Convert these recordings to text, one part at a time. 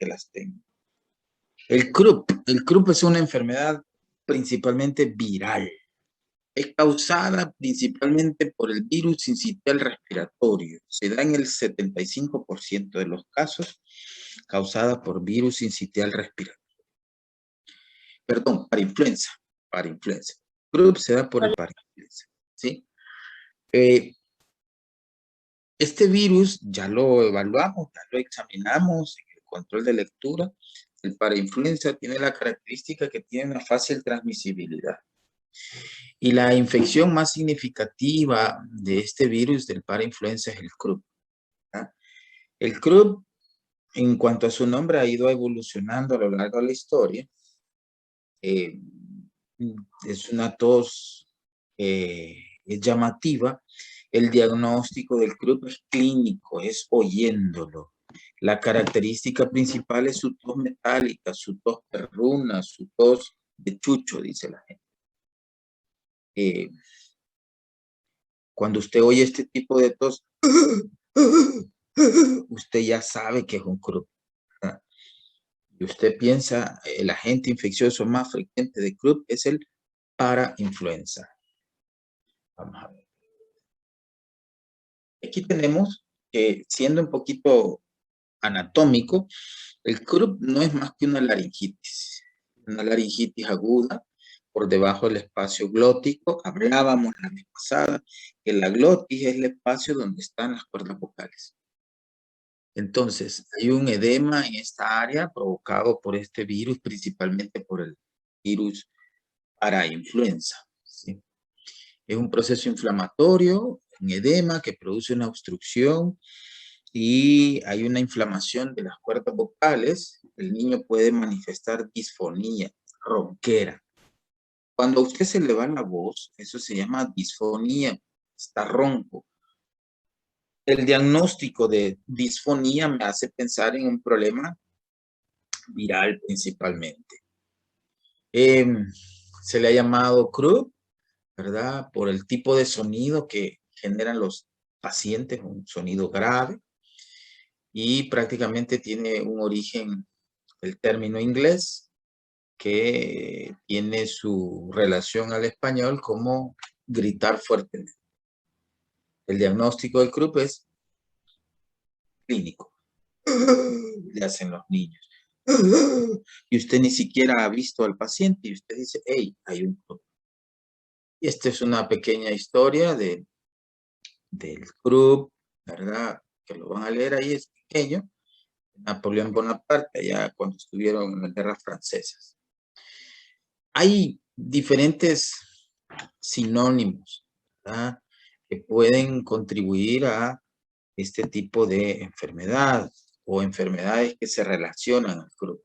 que las tengo. El croup es una enfermedad principalmente viral. Es causada principalmente por el virus sincitial respiratorio. Se da en el 75% de los casos causada por virus sincitial respiratorio. Perdón, parainfluenza. Parainfluenza. Croup se da por el parainfluenza. ¿Sí? Este virus ya lo evaluamos, ya lo examinamos en el control de lectura. El parainfluenza tiene la característica que tiene una fácil transmisibilidad. Y la infección más significativa de este virus del parainfluenza es el croup. ¿Ah? El croup, en cuanto a su nombre, ha ido evolucionando a lo largo de la historia. Es una tos es llamativa. El diagnóstico del croup es clínico, es oyéndolo. La característica principal es su tos metálica, su tos perruna, su tos de chucho, dice la gente. Cuando usted oye este tipo de tos, usted ya sabe que es un croup. Y usted piensa, el agente infeccioso más frecuente de croup es el parainfluenza. Vamos a ver. Aquí tenemos que, siendo un poquito anatómico, el croup no es más que una laringitis aguda por debajo del espacio glótico. Hablábamos la vez pasada que la glotis es el espacio donde están las cuerdas vocales. Entonces, hay un edema en esta área provocado por este virus, principalmente por el virus parainfluenza. ¿Sí? Es un proceso inflamatorio, un edema que produce una obstrucción y hay una inflamación de las cuerdas vocales. El niño puede manifestar disfonía, ronquera. Cuando a usted se le va la voz, eso se llama disfonía, está ronco. El diagnóstico de disfonía me hace pensar en un problema viral principalmente. Se le ha llamado croup, ¿verdad? Por el tipo de sonido que generan los pacientes, un sonido grave, y prácticamente tiene un origen, el término inglés, que tiene su relación al español como gritar fuertemente. El diagnóstico del croup es clínico. Le hacen los niños. Y usted ni siquiera ha visto al paciente y usted dice, hey, hay un croup. Y esta es una pequeña historia del croup, ¿verdad? Que lo van a leer ahí, es pequeño. Napoleón Bonaparte, allá cuando estuvieron en las guerras francesas. Hay diferentes sinónimos, ¿verdad?, que pueden contribuir a este tipo de enfermedad o enfermedades que se relacionan al croup.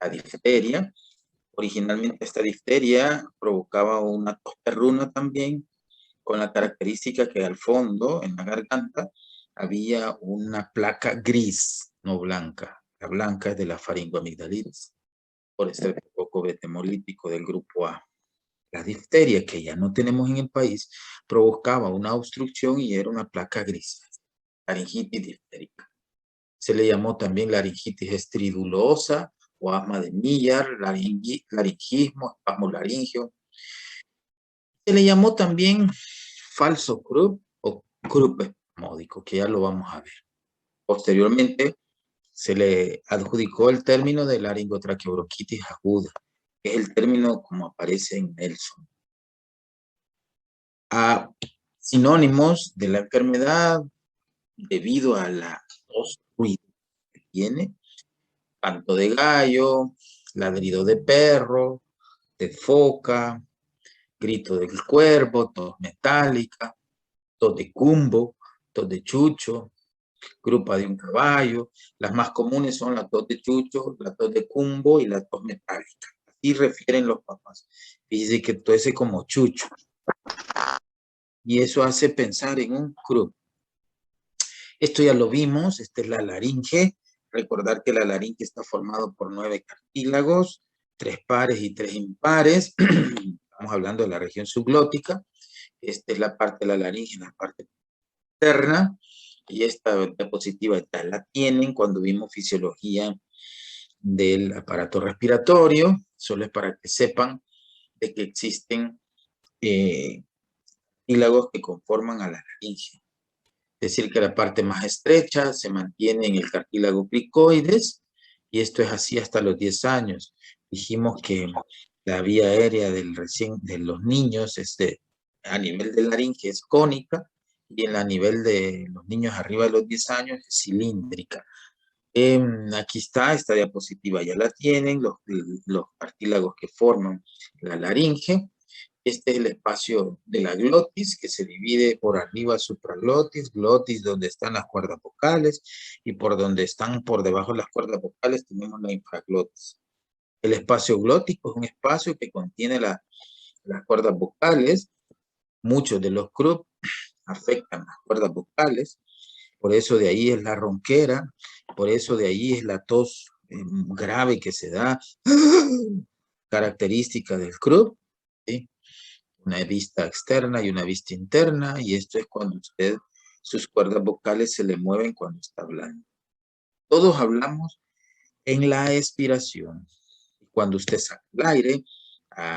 La difteria, originalmente esta difteria provocaba una tos perruna también, con la característica que al fondo, en la garganta, había una placa gris, no blanca. La blanca es de la faringoamigdalitis, por este poco beta-hemolítico del grupo A. La difteria, que ya no tenemos en el país, provocaba una obstrucción y era una placa gris, laringitis diftérica. Se le llamó también laringitis estridulosa o asma de Miller, laringismo, espasmo laringio. Se le llamó también falso croup o croup espasmódico, que ya lo vamos a ver. Posteriormente, se le adjudicó el término de laringotraqueobronquitis aguda, que es el término como aparece en Nelson. A sinónimos de la enfermedad debido a la tos ruido que tiene: canto de gallo, ladrido de perro, de foca, grito del cuervo, tos metálica, tos de cumbo, tos de chucho, grupa de un caballo. Las más comunes son la tos de chucho, la tos de cumbo y la tos metálica. Así refieren los papás. Dice que tose como chucho. Y eso hace pensar en un croup. Esto ya lo vimos, esta es la laringe. Recordar que la laringe está formado por 9 cartílagos, 3 pares y 3 impares. Estamos hablando de la región subglótica. Esta es la parte de la laringe, la parte interna. Y esta diapositiva ya la tienen cuando vimos fisiología del aparato respiratorio. Solo es para que sepan de que existen cartílagos que conforman a la laringe. Es decir, que la parte más estrecha se mantiene en el cartílago cricoides, y esto es así hasta los 10 años. Dijimos que la vía aérea de los niños a nivel de laringe es cónica, y a nivel de los niños arriba de los 10 años es cilíndrica. Aquí está, esta diapositiva ya la tienen, los cartílagos que forman la laringe. Este es el espacio de la glotis, que se divide por arriba supraglotis, glotis donde están las cuerdas vocales, y por donde están por debajo de las cuerdas vocales tenemos la infraglotis. El espacio glótico es un espacio que contiene las cuerdas vocales. Muchos de los CRUP afectan las cuerdas vocales, por eso de ahí es la ronquera, por eso de ahí es la tos grave que se da, característica del CRUP, ¿sí? Una vista externa y una vista interna, y esto es cuando sus cuerdas vocales se le mueven cuando está hablando. Todos hablamos en la expiración. Cuando usted saca el aire,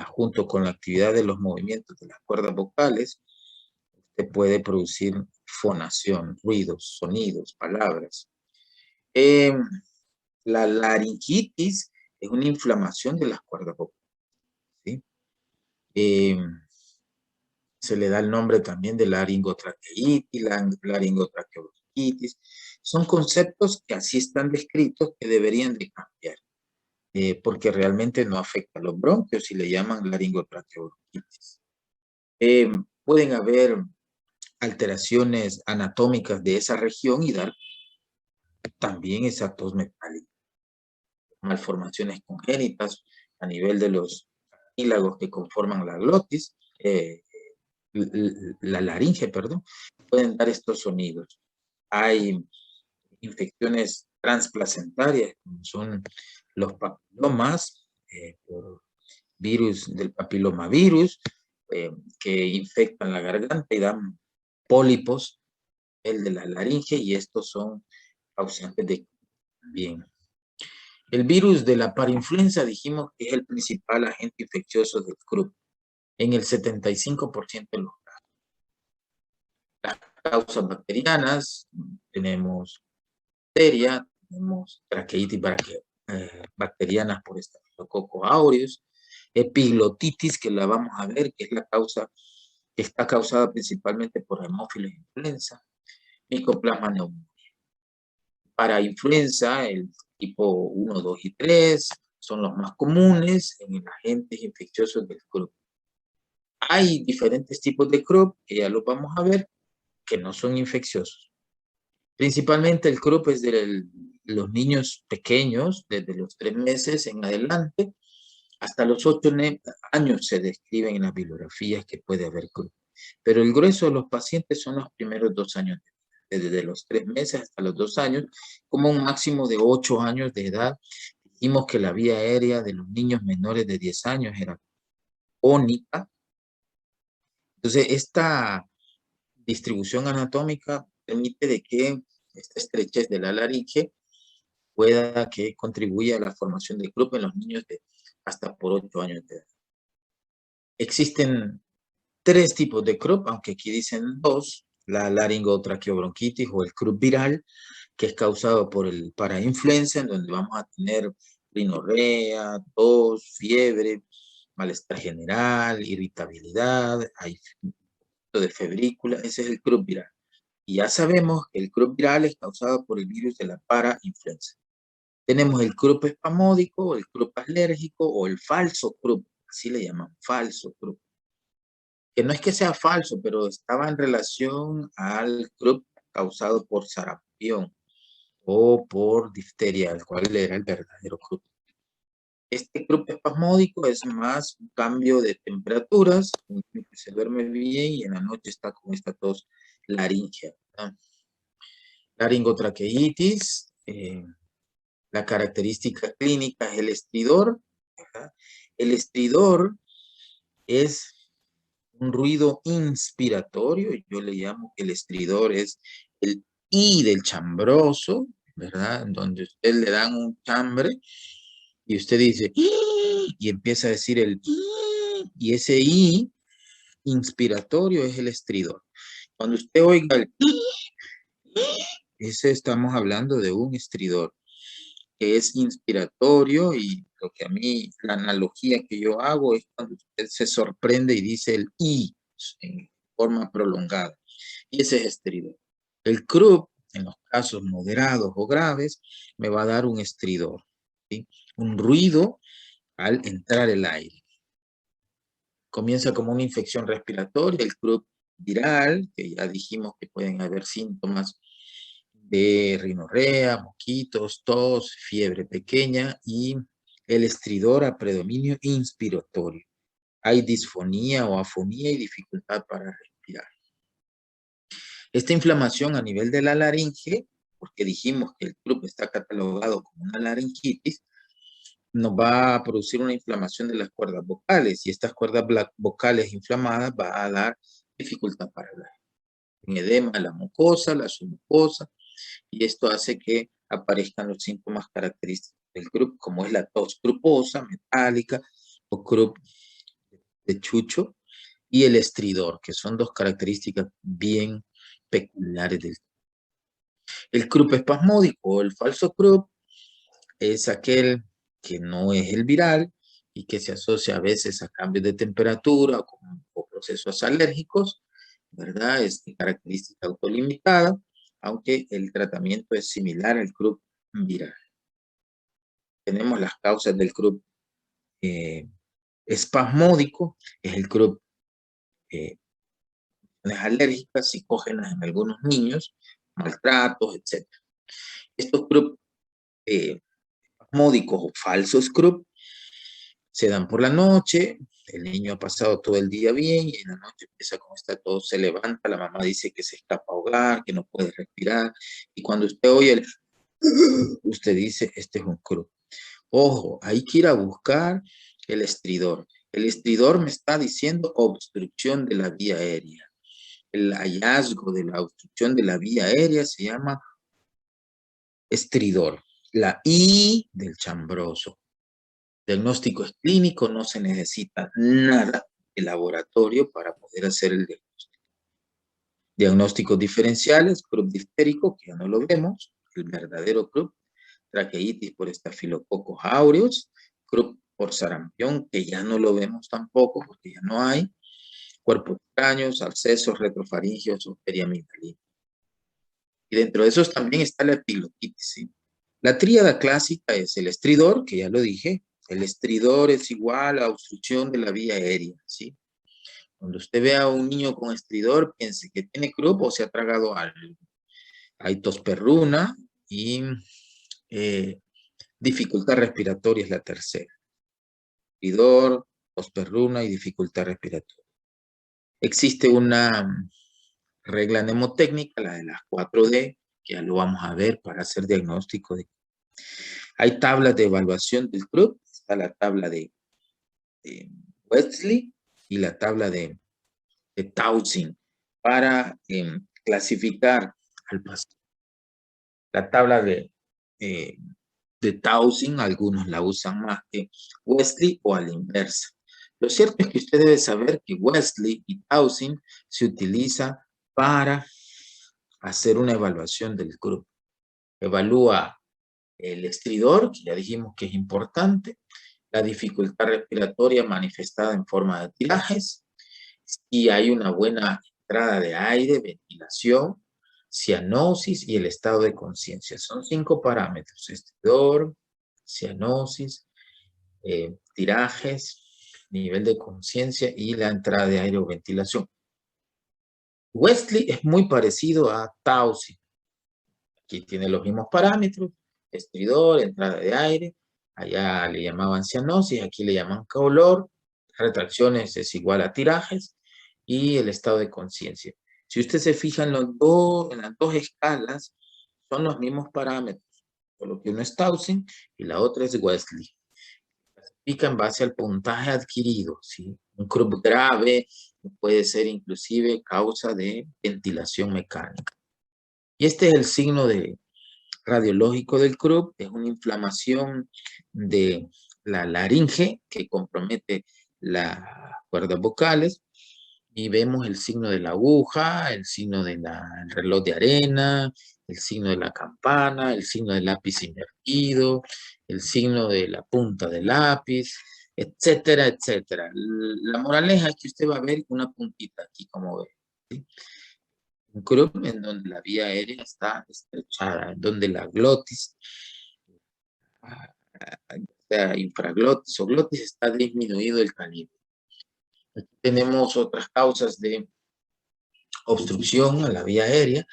junto con la actividad de los movimientos de las cuerdas vocales, usted puede producir fonación, ruidos, sonidos, palabras. La laringitis es una inflamación de las cuerdas vocales, ¿sí? Se le da el nombre también de laringotraqueitis, laringotraqueobronquitis. Son conceptos que así están descritos, que deberían de cambiar, porque realmente no afecta a los bronquios y le llaman laringotraqueobronquitis. Pueden haber alteraciones anatómicas de esa región y dar también esa tos metálica. Malformaciones congénitas a nivel de los cartílagos que conforman la glotis, la laringe, perdón, pueden dar estos sonidos. Hay infecciones transplacentarias, como son los papilomas, por virus del papilomavirus, que infectan la garganta y dan pólipos, el de la laringe, y estos son causantes de bien. El virus de la parainfluenza dijimos que es el principal agente infeccioso del CRUP en el 75% de los casos. Las causas bacterianas, tenemos bacteria, tenemos traqueitis bacterianas por Staphylococcus aureus, epiglotitis, que la vamos a ver, que es la causa que está causada principalmente por Haemophilus influenza, Mycoplasma pneumoniae. Para influenza, el tipo 1, 2 y 3 son los más comunes en los agentes infecciosos del CRUP. Hay diferentes tipos de CRUP, que ya los vamos a ver, que no son infecciosos. Principalmente el CRUP es de los niños pequeños, desde los 3 meses en adelante, hasta los 8 años se describen en las bibliografías que puede haber CRUP. Pero el grueso de los pacientes son los primeros 2 años, desde los 3 meses hasta los 2 años, como un máximo de 8 años de edad. Dijimos que la vía aérea de los niños menores de 10 años era cónica. Entonces, esta distribución anatómica permite de que esta estrechez de la laringe pueda que contribuya a la formación del CRUP en los niños de hasta por 8 años de edad. Existen 3 tipos de CRUP, aunque aquí dicen 2, la laringotraqueobronquitis o el CRUP viral, que es causado por el parainfluenza, en donde vamos a tener rinorrea, tos, fiebre, malestar general, irritabilidad, hay de febrícula, ese es el CRUP viral. Y ya sabemos que el CRUP viral es causado por el virus de la parainfluenza. Tenemos el CRUP espasmódico, el CRUP alérgico o el falso CRUP, así le llaman, falso CRUP. Que no es que sea falso, pero estaba en relación al CRUP causado por sarampión o por difteria, el cual era el verdadero CRUP. Este CRUP espasmódico es más un cambio de temperaturas, se duerme bien y en la noche está con esta tos laringea. Laringotraqueitis, la característica clínica es el estridor, ¿verdad? El estridor es un ruido inspiratorio, yo le llamo que el estridor es el I del chambroso, ¿verdad? En donde usted le dan un chambre Y usted dice, y empieza a decir el y ese I inspiratorio es el estridor. Cuando usted oiga el ese estamos hablando de un estridor que es inspiratorio, y lo que a mí, la analogía que yo hago es cuando usted se sorprende y dice el I en forma prolongada, y ese es estridor. El crup, en los casos moderados o graves, me va a dar un estridor, ¿sí? Un ruido al entrar el aire. Comienza como una infección respiratoria, el crup viral, que ya dijimos que pueden haber síntomas de rinorrea, mosquitos, tos, fiebre pequeña y el estridor a predominio inspiratorio. Hay disfonía o afonía y dificultad para respirar. Esta inflamación a nivel de la laringe, porque dijimos que el crup está catalogado como una laringitis, nos va a producir una inflamación de las cuerdas vocales, y estas cuerdas vocales inflamadas va a dar dificultad para hablar. Un edema de la mucosa, la submucosa, y esto hace que aparezcan los síntomas característicos del crup, como es la tos cruposa, metálica, o crup de chucho, y el estridor, que son dos características bien peculiares del crup. El crup espasmódico o el falso crup es aquel que no es el viral y que se asocia a veces a cambios de temperatura o procesos alérgicos, ¿verdad? Es de característica autolimitada, aunque el tratamiento es similar al crup viral. Tenemos las causas del crup espasmódico, es el crup alérgicas, psicógenas en algunos niños, maltratos, etc. Estos crup espasmódicos o falsos crup se dan por la noche, el niño ha pasado todo el día bien y en la noche empieza como está todo, se levanta, la mamá dice que se está a ahogar, que no puede respirar, y cuando usted oye el usted dice, este es un crup. Ojo, hay que ir a buscar el estridor. El estridor me está diciendo obstrucción de la vía aérea. El hallazgo de la obstrucción de la vía aérea se llama estridor. La I del chambroso. Diagnóstico es clínico, no se necesita nada de laboratorio para poder hacer el diagnóstico. Diagnósticos diferenciales, crup diftérico, que ya no lo vemos, el verdadero crup, traqueitis por estafilococos aureus, crup por sarampión, que ya no lo vemos tampoco porque ya no hay, cuerpos extraños, abscesos retrofaringios o periamigdalitis. Y dentro de esos también está la epiglotitis, ¿sí? La tríada clásica es el estridor, que ya lo dije. El estridor es igual a obstrucción de la vía aérea, ¿sí? Cuando usted vea a un niño con estridor, piense que tiene crup o se ha tragado algo. Hay tosperruna y dificultad respiratoria es la tercera. Estridor, tosperruna y dificultad respiratoria. Existe una regla mnemotécnica, la de las 4D, que ya lo vamos a ver para hacer diagnóstico. Hay tablas de evaluación del crup, está la tabla de Westley y la tabla de Townsend para clasificar al paciente. La tabla de Townsend, algunos la usan más que Westley o a la inversa. Lo cierto es que usted debe saber que Westley y Townsend se utilizan para hacer una evaluación del crup. Evalúa el estridor, que ya dijimos que es importante, la dificultad respiratoria manifestada en forma de tirajes, si hay una buena entrada de aire, ventilación, cianosis y el estado de conciencia. Son 5 parámetros: estridor, cianosis, tirajes, nivel de conciencia y la entrada de aire o ventilación. Westley es muy parecido a Townsend. Aquí tiene los mismos parámetros: estridor, entrada de aire, allá le llamaban cianosis, aquí le llaman color, retracciones es igual a tirajes, y el estado de conciencia. Si usted se fija en las dos escalas, son los mismos parámetros, solo que uno es Townsend y la otra es Westley. Clasifica en base al puntaje adquirido, ¿sí? Un crup grave puede ser inclusive causa de ventilación mecánica. Y este es el signo de radiológico del CRUB es una inflamación de la laringe que compromete las cuerdas vocales y vemos el signo de la aguja, el signo del reloj de arena, el signo de la campana, el signo del lápiz invertido, el signo de la punta del lápiz, etcétera, etcétera. La moraleja es que usted va a ver una puntita aquí, como ve, ¿sí? Un CRUB en donde la vía aérea está estrechada, en donde la glotis, sea infraglotis o glotis, está disminuido el calibre. Aquí tenemos otras causas de obstrucción a la vía aérea.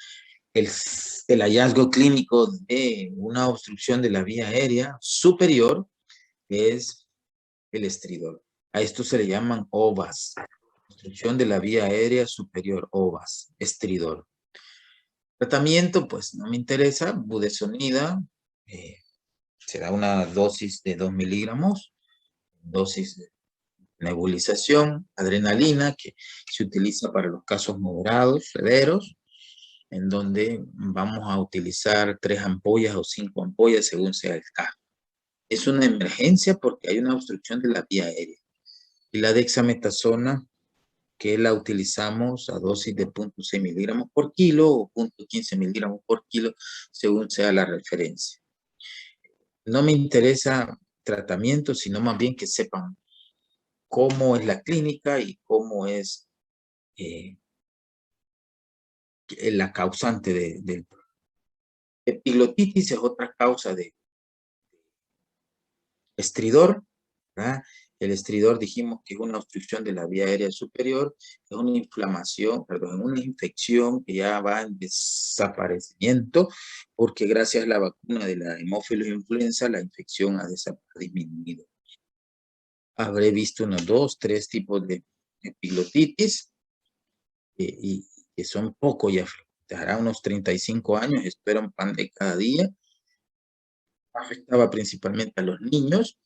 El hallazgo clínico de una obstrucción de la vía aérea superior es el estridor. A esto se le llaman OVAS, obstrucción de la vía aérea superior, OVAS, estridor. Tratamiento, pues no me interesa, budesonida, se da una dosis de 2 miligramos, dosis de nebulización, adrenalina, que se utiliza para los casos moderados, severos, en donde vamos a utilizar 3 ampollas o 5 ampollas según sea el caso. Es una emergencia porque hay una obstrucción de la vía aérea. Y la dexametasona, que la utilizamos a dosis de 0.6 miligramos por kilo o 0.15 miligramos por kilo, según sea la referencia. No me interesa tratamiento, sino más bien que sepan cómo es la clínica y cómo es la causante del epiglotitis. Es otra causa de estridor, ¿verdad? El estridor dijimos que es una obstrucción de la vía aérea superior, es una inflamación, perdón, una infección que ya va en desaparecimiento, porque gracias a la vacuna de la hemófilos influenza, la infección ha disminuido. Habré visto unos 2, 3 tipos de epiglotitis, y que son poco ya frecuentes. Hará unos 35 años, espero un pan de cada día. Afectaba principalmente a los niños.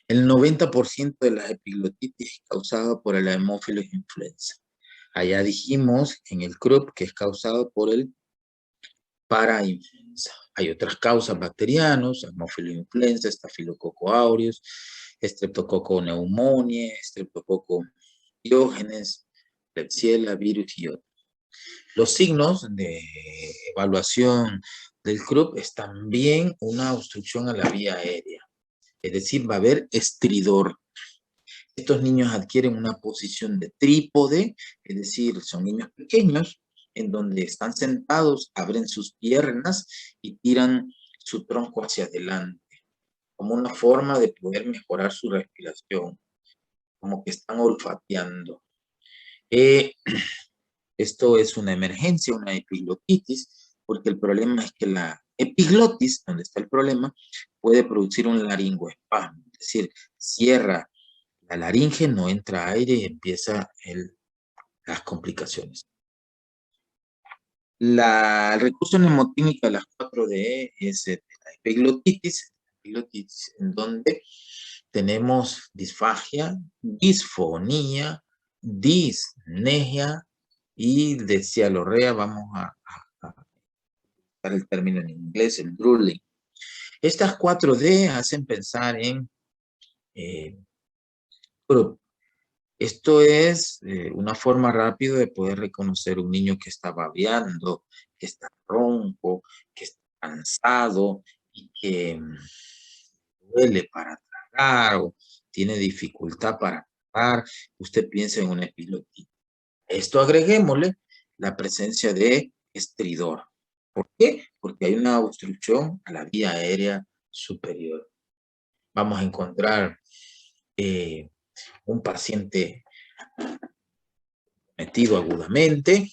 El 90% de las epiglotitis es causada por el hemófilos influenza. Allá dijimos en el CRUB que es causado por el parainfluenza. Hay otras causas bacterianas, hemófilos influenza, estafilococo aureus, streptococo pneumoniae, streptococo diógenes, Klebsiella virus y otros. Los signos de evaluación del CRUB es también una obstrucción a la vía aérea. Es decir, va a haber estridor. Estos niños adquieren una posición de trípode, es decir, son niños pequeños en donde están sentados, abren sus piernas y tiran su tronco hacia adelante, como una forma de poder mejorar su respiración, como que están olfateando. Esto es una emergencia, una epiglotitis, porque el problema es que la epiglotis, donde está el problema, puede producir un laringoespasmo, es decir, cierra la laringe, no entra aire y empieza las complicaciones. El recurso mnemotímico de las 4D es la epiglotitis, en donde tenemos disfagia, disfonía, disnegia y descialorrea. Vamos a usar el término en inglés, el drooling. Estas 4D hacen pensar en grupo. Esto es una forma rápida de poder reconocer un niño que está babeando, que está ronco, que está cansado y que duele para tragar o tiene dificultad para tragar. Usted piensa en una epilotitis. Esto agreguémosle la presencia de estridor. ¿Por qué? Porque hay una obstrucción a la vía aérea superior. Vamos a encontrar un paciente metido agudamente.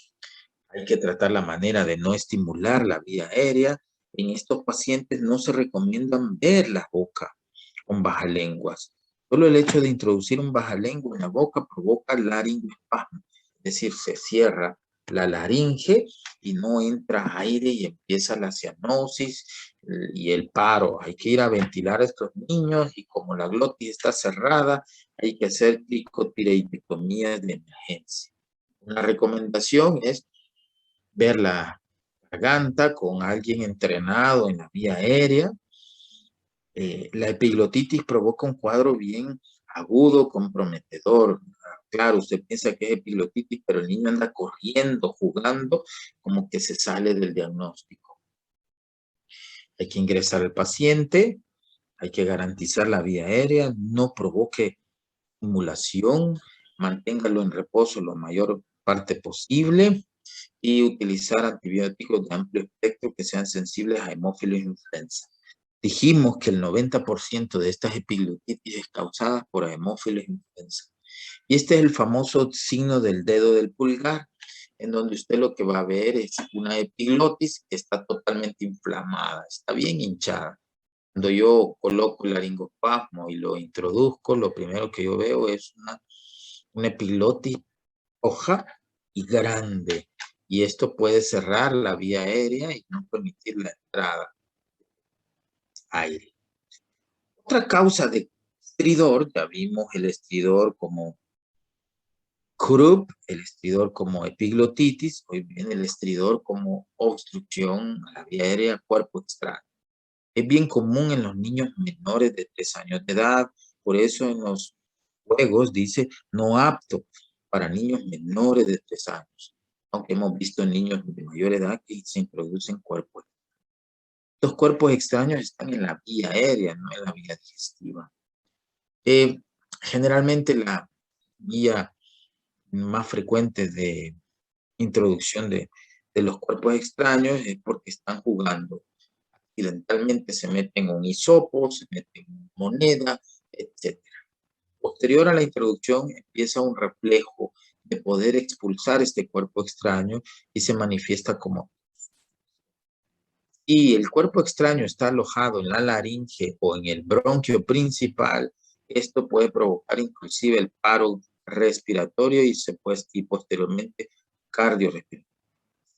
Hay que tratar la manera de no estimular la vía aérea. En estos pacientes no se recomiendan ver la boca con bajalenguas. Solo el hecho de introducir un bajalengua en la boca provoca laringoespasmo, es decir, se cierra la laringe y no entra aire y empieza la cianosis y el paro. Hay que ir a ventilar a estos niños y como la glotis está cerrada, hay que hacer cricotireoidectomías de emergencia. Una recomendación es ver la garganta con alguien entrenado en la vía aérea. La epiglotitis provoca un cuadro bien agudo, comprometedor. Claro, usted piensa que es epiglotitis, pero el niño anda corriendo, jugando, como que se sale del diagnóstico. Hay que ingresar al paciente, hay que garantizar la vía aérea, no provoque simulación, manténgalo en reposo lo mayor parte posible y utilizar antibióticos de amplio espectro que sean sensibles a hemófilos influenza. Dijimos que el 90% de estas epiglotitis es causada por hemófilos influenza. Y este es el famoso signo del dedo del pulgar, en donde usted lo que va a ver es una epiglotis que está totalmente inflamada, está bien hinchada. Cuando yo coloco el laringoplasma y lo introduzco, lo primero que yo veo es una epiglotis hoja y grande. Y esto puede cerrar la vía aérea y no permitir la entrada aire. Otra causa de estridor, ya vimos el estridor como Krupp, el estridor como epiglotitis, hoy viene el estridor como obstrucción a la vía aérea, cuerpo extraño. Es bien común en los niños menores de 3 años de edad, por eso en los juegos dice no apto para niños menores de 3 años, aunque hemos visto en niños de mayor edad que se introducen cuerpos. Los cuerpos extraños están en la vía aérea, no en la vía digestiva. Generalmente la vía más frecuente de introducción de los cuerpos extraños es porque están jugando. Accidentalmente se meten un hisopo, se meten moneda, etc. Posterior a la introducción empieza un reflejo de poder expulsar este cuerpo extraño y se manifiesta como. Y el cuerpo extraño está alojado en la laringe o en el bronquio principal, esto puede provocar inclusive el paro respiratorio y posteriormente cardiorrespiratorio.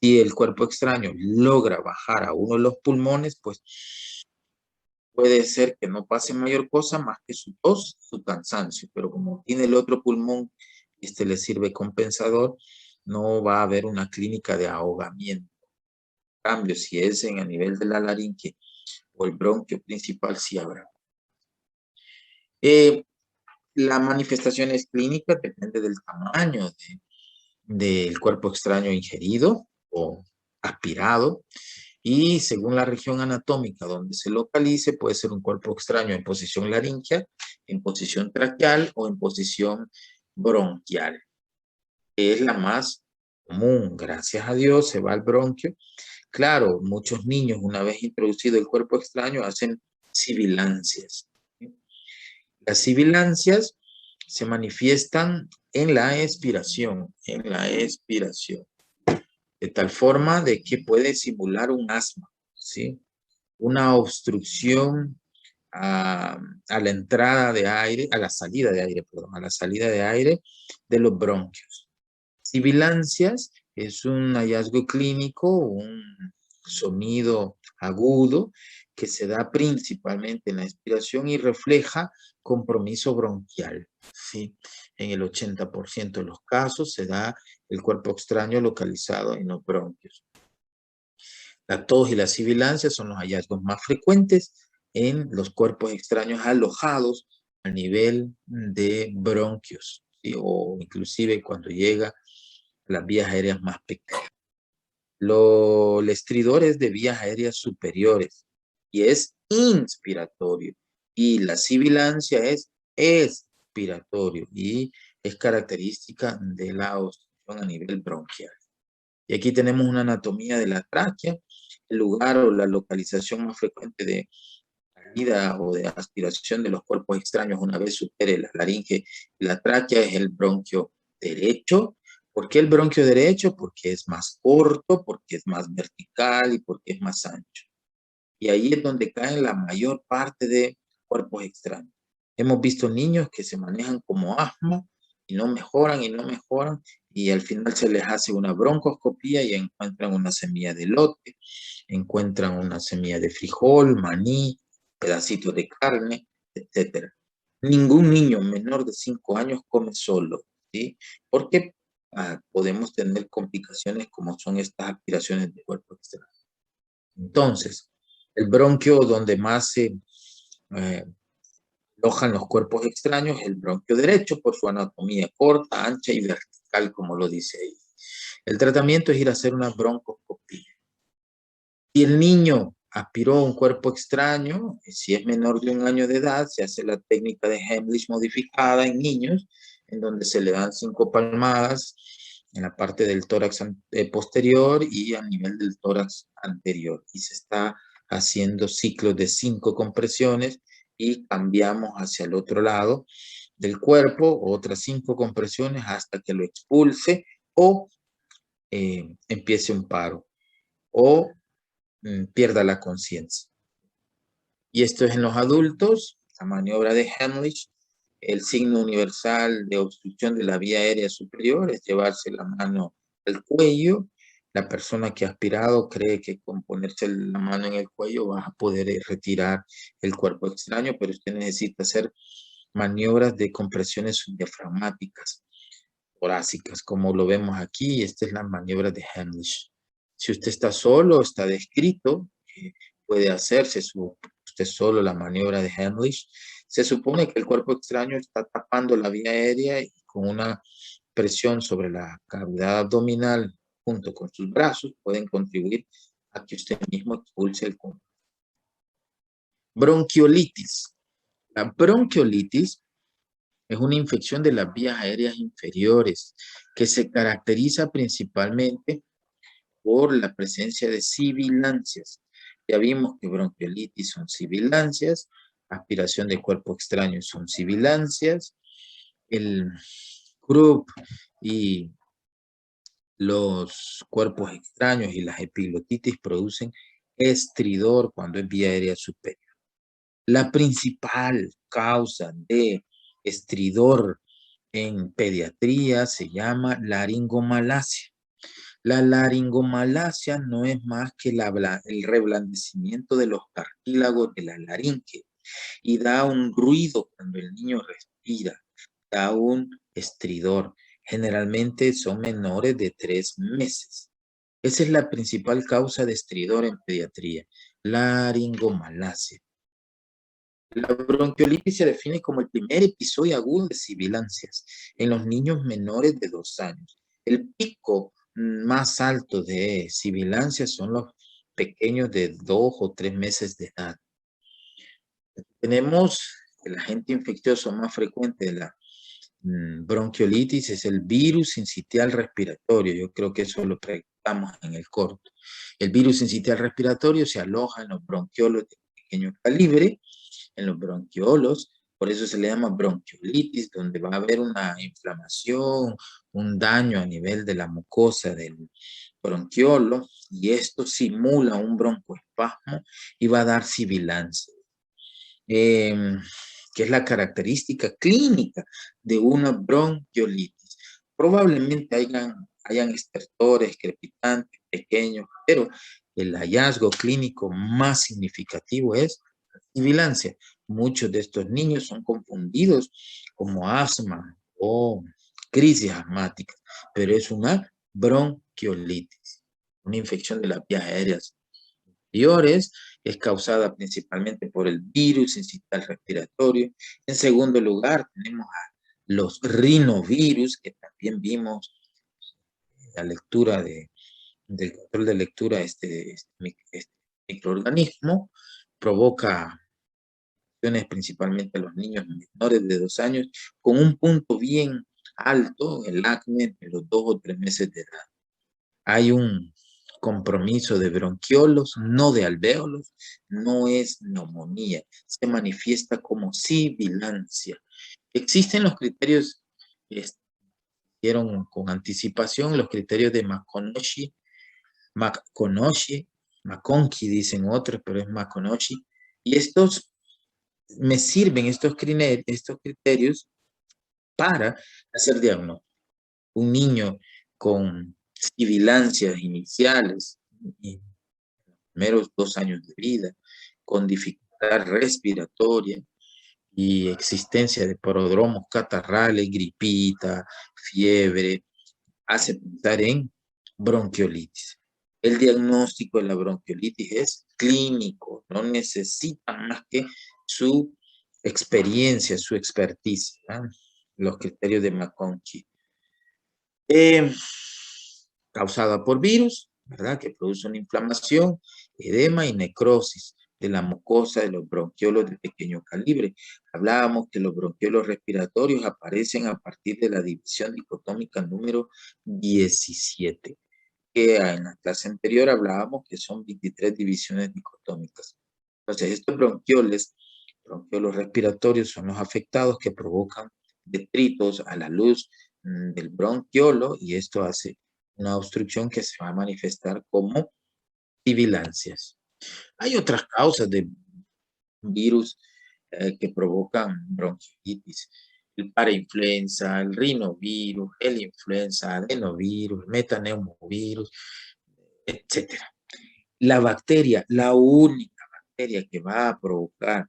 Si el cuerpo extraño logra bajar a uno de los pulmones, pues puede ser que no pase mayor cosa más que su tos, su cansancio, pero como tiene el otro pulmón y este le sirve compensador, no va a haber una clínica de ahogamiento. En cambio, si es a nivel de la laringe o el bronquio principal, sí habrá. La manifestación clínica depende del tamaño del cuerpo extraño ingerido o aspirado y según la región anatómica donde se localice puede ser un cuerpo extraño en posición laringea, en posición traqueal o en posición bronquial, que es la más común. Gracias a Dios se va al bronquio. Claro, muchos niños una vez introducido el cuerpo extraño hacen sibilancias. Las sibilancias se manifiestan en la expiración, de tal forma de que puede simular un asma, ¿sí? Una obstrucción a la entrada de aire, a la salida de aire, perdón, a la salida de aire de los bronquios. Sibilancias es un hallazgo clínico, un sonido agudo que se da principalmente en la expiración y refleja compromiso bronquial, ¿sí? En el 80% de los casos se da el cuerpo extraño localizado en los bronquios. La tos y la sibilancia son los hallazgos más frecuentes en los cuerpos extraños alojados a nivel de bronquios, ¿sí? O inclusive cuando llega a las vías aéreas más pequeñas. El estridor es de vías aéreas superiores y es inspiratorio. Y la sibilancia es expiratorio y es característica de la obstrucción a nivel bronquial. Y aquí tenemos una anatomía de la tráquea, el lugar o la localización más frecuente de salida o de aspiración de los cuerpos extraños una vez supere la laringe y la tráquea es el bronquio derecho. ¿Por qué el bronquio derecho? Porque es más corto, porque es más vertical y porque es más ancho. Y ahí es donde caen la mayor parte de cuerpos extraños. Hemos visto niños que se manejan como asma y no mejoran y al final se les hace una broncoscopía y encuentran una semilla de elote, encuentran una semilla de frijol, maní, pedacitos de carne, etc. Ningún niño menor de 5 años come solo, ¿sí? ¿Por qué? podemos tener complicaciones como son estas aspiraciones de cuerpo externo. Entonces, el bronquio donde más se alojan los cuerpos extraños es el bronquio derecho por su anatomía corta, ancha y vertical, como lo dice ahí. El tratamiento es ir a hacer una broncoscopía. Si el niño aspiró un cuerpo extraño, si es menor de 1 año de edad, se hace la técnica de Heimlich modificada en niños, en donde se le dan 5 palmadas en la parte del tórax posterior y a nivel del tórax anterior. Y se está haciendo ciclos de 5 compresiones y cambiamos hacia el otro lado del cuerpo, otras 5 compresiones hasta que lo expulse o empiece un paro o pierda la conciencia. Y esto es en los adultos, la maniobra de Heimlich. El signo universal de obstrucción de la vía aérea superior es llevarse la mano al cuello. La persona que ha aspirado cree que con ponerse la mano en el cuello va a poder retirar el cuerpo extraño, pero usted necesita hacer maniobras de compresiones subdiafragmáticas, torácicas, como lo vemos aquí. Esta es la maniobra de Heimlich. Si usted está solo, está descrito, puede hacerse usted solo la maniobra de Heimlich. Se supone que el cuerpo extraño está tapando la vía aérea y con una presión sobre la cavidad abdominal junto con sus brazos pueden contribuir a que usted mismo expulse el cuerpo. Bronquiolitis. La bronquiolitis es una infección de las vías aéreas inferiores que se caracteriza principalmente por la presencia de sibilancias. Ya vimos que bronquiolitis son sibilancias, aspiración de cuerpo extraño son sibilancias, el croup y los cuerpos extraños y las epiglotitis producen estridor cuando es vía aérea superior. La principal causa de estridor en pediatría se llama laringomalacia. La laringomalacia no es más que el reblandecimiento de los cartílagos de la laringe y da un ruido cuando el niño respira, da un estridor. Generalmente son menores de 3 meses. Esa es la principal causa de estridor en pediatría, laringomalacia. La bronquiolitis se define como el primer episodio agudo de sibilancias en los niños menores de 2 años. El pico más alto de sibilancias son los pequeños de 2 o 3 meses de edad. Tenemos el agente infeccioso más frecuente de la bronquiolitis es el virus sincitial respiratorio. Yo creo que eso lo practicamos en el corto. El virus sincitial respiratorio se aloja en los bronquiolos de pequeño calibre, en los bronquiolos, por eso se le llama bronquiolitis, donde va a haber una inflamación, un daño a nivel de la mucosa del bronquiolo, y esto simula un broncoespasmo y va a dar sibilancia, que es la característica clínica de una bronquiolitis. Probablemente hayan estertores, crepitantes, pequeños, pero el hallazgo clínico más significativo es la sibilancia. Muchos de estos niños son confundidos como asma o crisis asmática, pero es una bronquiolitis, una infección de las vías aéreas inferiores, es causada principalmente por el virus sincitial respiratorio. En segundo lugar, tenemos a los rinovirus, que también vimos en la lectura del control de lectura, este microorganismo provoca principalmente a los niños menores de 2 años, con un punto bien alto, el acné, entre los 2 o 3 meses de edad. Hay un compromiso de bronquiolos, no de alvéolos, no es neumonía, se manifiesta como sibilancia. Existen los criterios, hicieron con anticipación los criterios de McConaughey, dicen otros, pero es McConaughey, y estos me sirven, estos criterios, para hacer diagnóstico. Un niño con sibilancias iniciales en los primeros 2 años de vida, con dificultad respiratoria y existencia de prodromos catarrales, gripita, fiebre, hace pensar en bronquiolitis. El diagnóstico de la bronquiolitis es clínico, no necesita más que su experiencia, su expertise, ¿verdad? Los criterios de McConaughey. Causada por virus, ¿verdad? Que produce una inflamación, edema y necrosis de la mucosa de los bronquiolos de pequeño calibre. Hablábamos que los bronquiolos respiratorios aparecen a partir de la división dicotómica número 17, que en la clase anterior hablábamos que son 23 divisiones dicotómicas. Entonces, estos bronquiolos respiratorios son los afectados que provocan detritos a la luz del bronquiolo y esto hace una obstrucción que se va a manifestar como sibilancias. Hay otras causas de virus que provocan bronquiolitis. El parainfluenza, el rinovirus, el influenza, adenovirus, metaneumovirus, etc. La bacteria, la única bacteria que va a provocar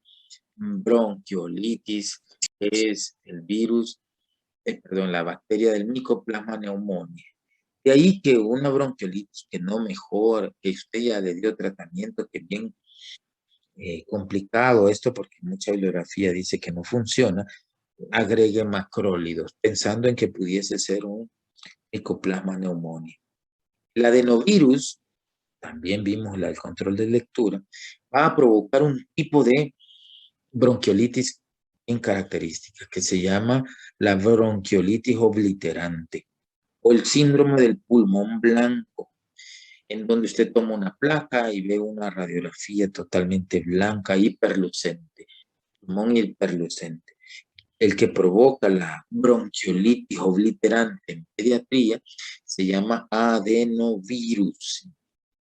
bronquiolitis es el virus, la bacteria del Mycoplasma pneumoniae. De ahí que una bronquiolitis que no mejora, que usted ya le dio tratamiento, que es bien complicado esto porque mucha bibliografía dice que no funciona, agregue macrólidos, pensando en que pudiese ser un Mycoplasma pneumoniae. El adenovirus, también vimos el control de lectura, va a provocar un tipo de bronquiolitis en características que se llama la bronquiolitis obliterante o el síndrome del pulmón blanco, en donde usted toma una placa y ve una radiografía totalmente blanca, hiperlucente, pulmón hiperlucente. El que provoca la bronquiolitis obliterante en pediatría se llama adenovirus.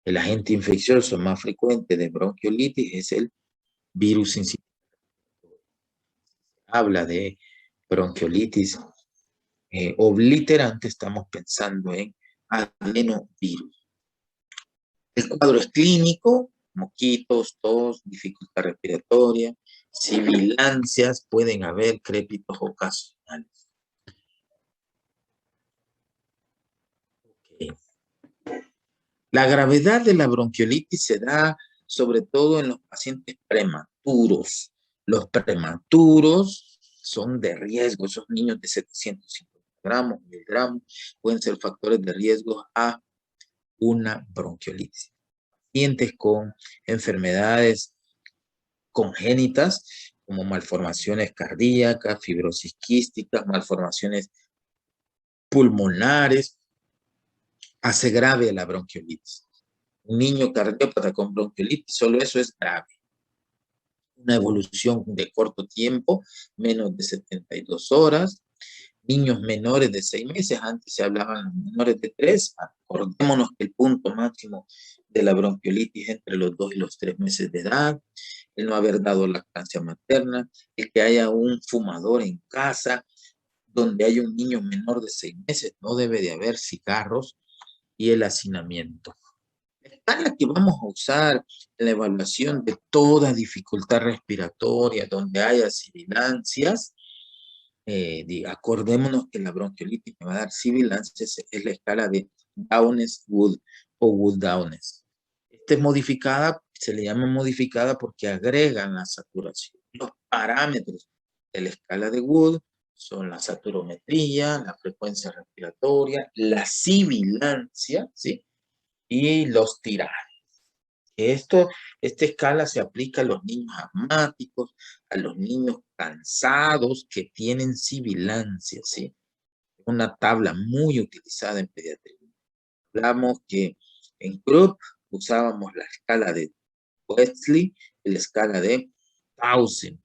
El agente infeccioso más frecuente de bronquiolitis es el virus incitado. Habla de bronquiolitis obliterante, estamos pensando en adenovirus. El cuadro es clínico, moquitos, tos, dificultad respiratoria, sibilancias, pueden haber crépitos ocasionales. Okay. La gravedad de la bronquiolitis se da sobre todo en los pacientes prematuros. Los prematuros son de riesgo, esos niños de 750 gramos, miligramos, pueden ser factores de riesgo a una bronquiolitis. Pacientes con enfermedades congénitas como malformaciones cardíacas, fibrosis quística, malformaciones pulmonares, hace grave la bronquiolitis. Un niño cardiópata con bronquiolitis, solo eso es grave. Una evolución de corto tiempo, menos de 72 horas. Niños menores de 6 meses, antes se hablaban menores de 3, acordémonos que el punto máximo de la bronquiolitis entre los 2 y los 3 meses de edad, el no haber dado lactancia materna, el que haya un fumador en casa, donde hay un niño menor de 6 meses, no debe de haber cigarros, y el hacinamiento. La escala que vamos a usar en la evaluación de toda dificultad respiratoria, donde haya sibilancias, acordémonos que la bronquiolitis que va a dar sibilancias es la escala de Downes-Wood o Wood-Downes. Esta es modificada, se le llama modificada porque agregan la saturación. Los parámetros de la escala de Wood son la saturometría, la frecuencia respiratoria, la sibilancia, ¿sí? Y los tirajes. Esta escala se aplica a los niños asmáticos, a los niños cansados que tienen sibilancia, ¿sí? Una tabla muy utilizada en pediatría. Hablamos que en Krupp usábamos la escala de Westley y la escala de Townsend.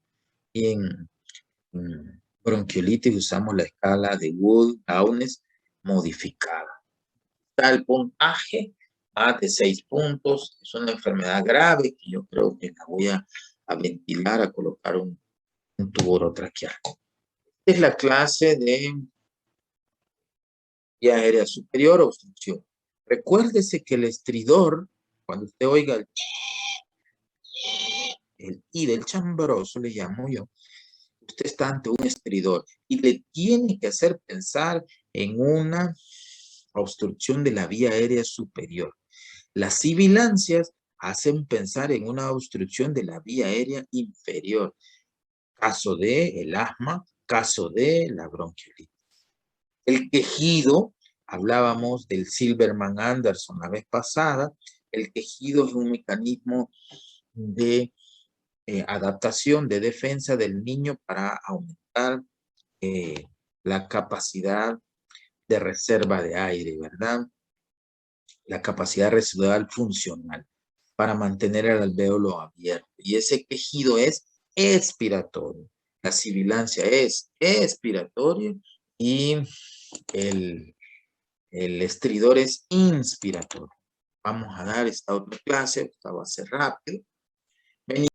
Y en bronquiolitis usamos la escala de Wood-Downes modificada. Está el puntaje, más de 6 puntos. Es una enfermedad grave que yo creo que la voy a ventilar, a colocar un tubo orotraqueal. Esta es la clase de vía aérea superior, obstrucción. Recuérdese que el estridor, cuando usted oiga el I del chambroso, le llamo yo, usted está ante un estridor y le tiene que hacer pensar en una obstrucción de la vía aérea superior. Las sibilancias hacen pensar en una obstrucción de la vía aérea inferior. Caso de el asma, caso de la bronquiolitis. El quejido, hablábamos del Silverman-Anderson la vez pasada. El quejido es un mecanismo de adaptación, de defensa del niño para aumentar la capacidad de reserva de aire, ¿verdad? La capacidad residual funcional para mantener el alvéolo abierto. Y ese quejido es expiratorio. La sibilancia es expiratorio y el estridor es inspiratorio. Vamos a dar esta otra clase, esta va a ser rápido.